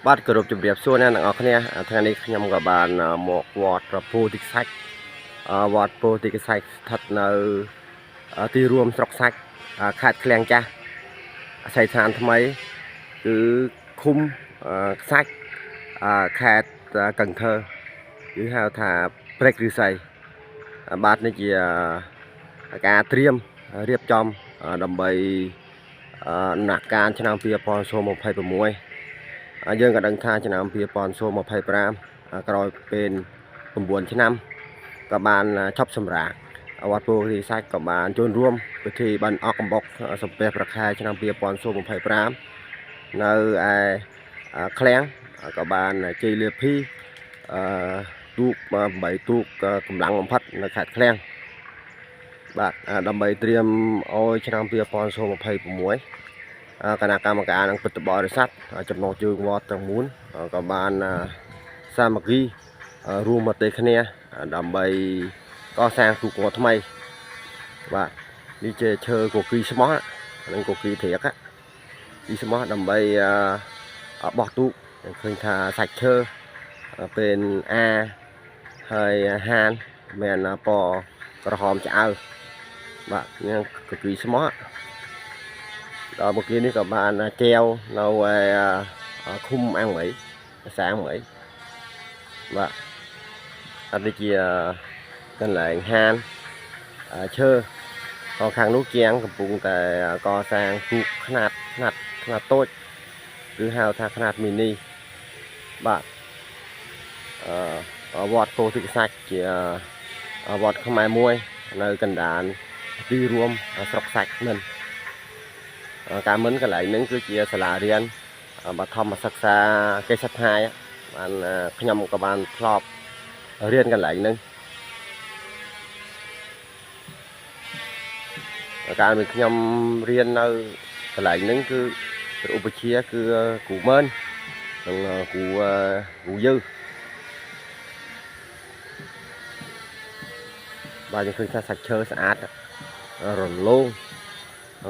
បាទគោរពជំរាបសួរអ្នកទាំងអស់គ្នាថ្ងៃនេះខ្ញុំក៏បានមកវត្តពោធិសាច់វត្តពោធិសាច់ស្ថិតនៅទីរួមស្រុកសាច់ខេត្តឃ្លាំងចាស់អាស័យដ្ឋានថ្មីគឺឃុំខ្សាច់ខេត្តកង្ធើគឺហៅថាព្រែកឫស្សីបាទនេះជាការត្រៀមរៀបចំដើម្បីដំណាក់កាលឆ្នាំ2026យើងក៏ដឹងថាឆ្នាំ2025ក្រោយពេល9ឆ្នាំក៏បានឈប់សម្រាកវត្តពោធិសាច់ក៏បានចូលរួមពិធីបិណ្ឌអកអំបុកសំពះព្រះខែឆ្នាំ2025នៅឯឃ្លាំងក៏បានជ័យលាភីទូក8ទូកកម្លាំងបំផិតនៅខេត្តឃ្លាំងបាទដើម្បីត្រៀមឲ្យឆ្នាំ2026គណៈកម្មការនិងពុទ្ធបរិស័ទចំណុះជើងវត្តទាំងមូលក៏បានសាមគ្គីរួមមតិគ្នាដើម្បីកសាងទូកថ្មីបាទនេះជាឈើគគីស្មោះនិងគគីត្រាកគីស្មោះដើម្បីបោះទូកឃើញថាសាច់ឈើពេលហើយហានមានពណ៌ក្រហមឆ្អៅបាទនេះគគីស្មោះដល់មកនេះក៏បានចែវនៅឃុំអង្គមីសាងមីបាទអត់ដូចជាកន្លែងហានឈើខាងនោះជាងកំពុងតែកសាងទូកខ្នាតតូចគឺហៅថាខ្នាតមីនីបាទវត្តពោធិសាច់ជាវត្តខ្មែរមួយនៅកណ្ដាលទីរួមស្រុកសាច់មិនការមិនកន្លែងហ្នឹងគឺជាសាលារៀនបឋមសិក្សាកិច្ចសិដ្ឋាបានខ្ញុំក៏បានធ្លាប់រៀនកន្លែងហ្នឹងកាលពីខ្ញុំរៀននៅកន្លែងហ្នឹងគឺឧបជាគឺគ្រូមើលនិងគ្រូយឺបាទយើងឃើញថាសាច់ឈើស្អាតរលោង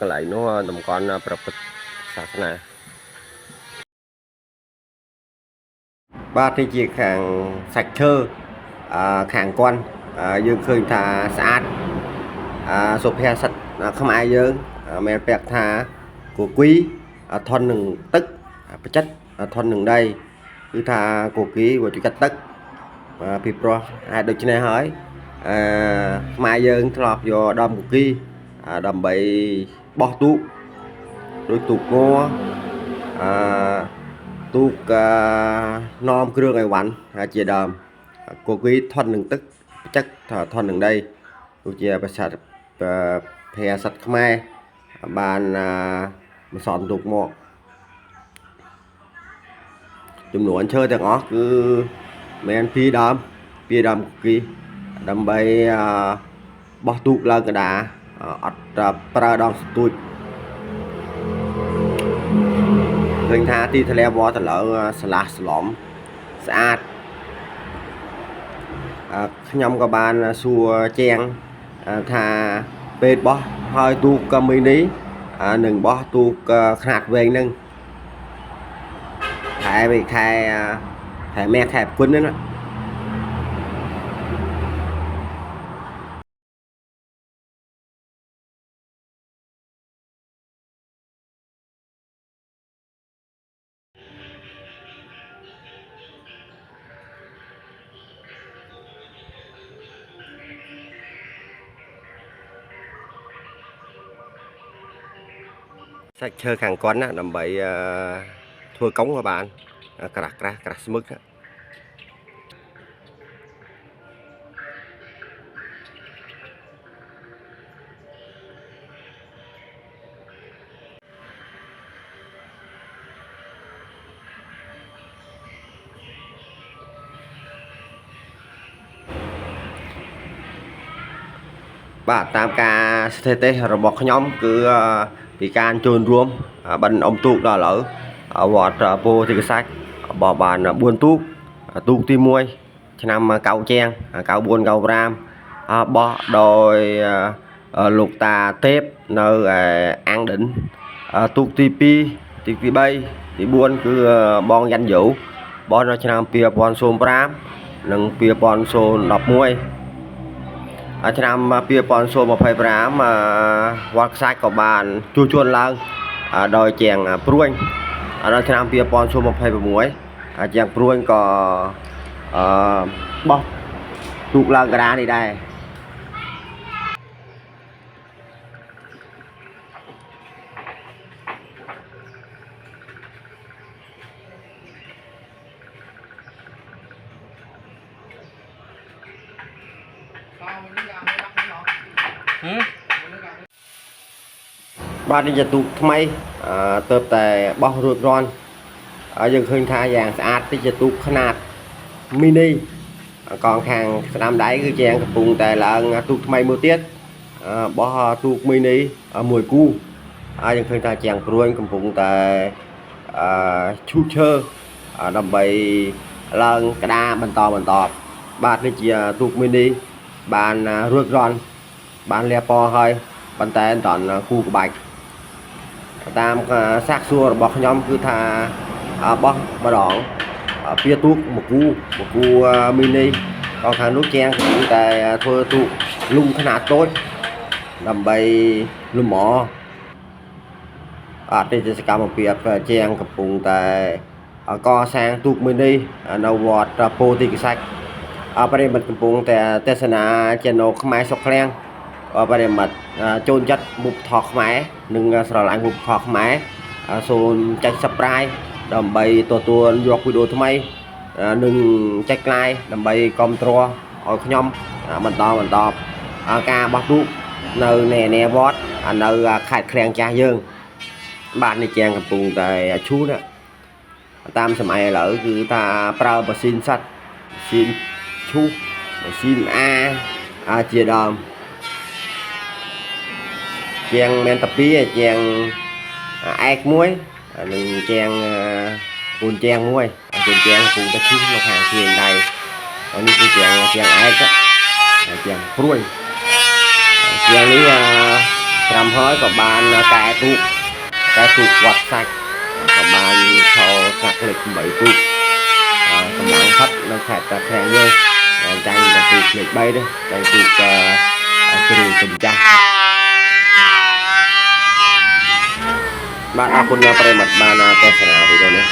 កន្លែងនោះតម្កល់ប្រពុតសាសនាបាទនេះជាខាងសាច់ឈើខាងគាត់យើងឃើញថាស្អាតសុភាសិតខ្មែរយើងមានពាក្យថាគគីធន់នឹងទឹកបច្ចិតធន់នឹងដីគឺថាគគីវាជួយកាត់ទឹកពីព្រោះហេតុដូច្នេះហើយខ្មែរយើងធ្លាប់យកដំគគីដើម្បីបោះទូកដូចទូកងទូកនាំគ្រឿងអីវ៉ាន់ជាដើមគគីធន់នឹងទឹកបច្ចិតធន់នឹងដីដូចជាភាសាភាសាខ្មែរបានបន្សល់ទុកមកចំនួនឈើទាំងអស់គឺមាន2ដើមគគីដើម្បីបោះទូកឡើងកណ្ដាលអត់ប្រើដងសទួចឃើញថាទីធ្លាវត្តឥឡូវស្លាស់ស្លំស្អាតខ្ញុំក៏បានសួរជាងថាពេលបោះហើយទូកក៏មីនេះនឹងបោះទូកខ្នាតវែងហ្នឹងខែមេខែប្រគុណហ្នឹងសាច់ឈើខាងគាត់ណាដើម្បីធ្វើកុងក៏បានក្រាស់ស្មឹកបាទតាមការស្ថិតិរបស់ខ្ញុំគឺពីការចូលរួមបិណ្ឌអុំទូកដល់ឥឡូវវត្តពោធិសាច់បោះបាន4ទូកទី1ឆ្នាំកៅជាង94 95បោះដោយលោកតាទេពនៅអាំងដិនទូកទី2ទី3 ទី4គឺបងយ៉ាន់យូបោះនៅឆ្នាំ2005និង2011ឆ្នាំ2025វត្តខ្សាច់ក៏បានជួសជុលឡើងដោយជាងព្រួយដល់ឆ្នាំ2026ជាងព្រួយក៏បោះទូកឡើងកដានេះដែរបាទនេះជាទូកថ្មីទៅតែបោះរួចរាល់យើងឃើញថាយ៉ាងស្អាតទីជាទូកខ្នាតមីនីកងខាងស្ដាំដៃគឺជាកំពុងតែឡើងទូកថ្មីមួយទៀតបោះទូកមីនីមួយគូយើងឃើញថាជាងព្រួយកំពុងតែឈូសឈើដើម្បីឡើងក្តារបន្តបាទនេះជាទូកមីនីបានរួចរាល់បានលះពណ៌ហើយប៉ុន្តែមិនតាន់គូក្បាច់តាមសាកសួររបស់ខ្ញុំគឺថាបោះម្ដងពីទូកមួយគូមីនីក៏ខាងនោះជាងកំពុងតែធ្វើទូកលំខ្នាតតូចដើម្បីលំនេះជាសកម្មភាពជាងកំពុងតែកសាងទូកមីនីនៅវត្តពោធិកសាច់ប្រិមិត្តកំពុងតែទេសនាចេណូខ្មែរសុកឃ្លាំងប្រិមិត្តចូលចិត្តមុខថោខ្មែរនិងស្រឡាញ់មុខថោខ្មែរសូមចុច Subscribe ដើម្បីទទួលយកវីដេអូថ្មីនិងចុច Like ដើម្បីគាំទ្រឲ្យខ្ញុំបន្តការបោះទូកនៅនៃវត្តនៅខេត្តឃ្លាំងចាស់យើងបាទនេះជាងកំពុងតែឈូសតាមសម័យឥឡូវគឺថាប្រើម៉ាស៊ីនសัตว์ម៉ាស៊ីនឈូសម៉ាស៊ីនជាដើមជាងមានតាពីជាងឯកមួយនិងជាងពូនជាងមួយពូនជាងកំពុងតែឈូសនៅខាងជើងដៃនេះគឺជាងឯកជាងព្រួយជាងនេះត្រាំហើយក៏បានកែទូកវត្តសាច់ក៏បានថោសាក់លេខ8ទូកកម្លាំងផាត់នៅខេត្តតាឃ្លាំងយើងចាញ់តែទូកលេខ3ទេតែទូកគ្រូសំចាស់បាទអរគុណប្រិមត្តបានទស្សនាវីដេអូនេះ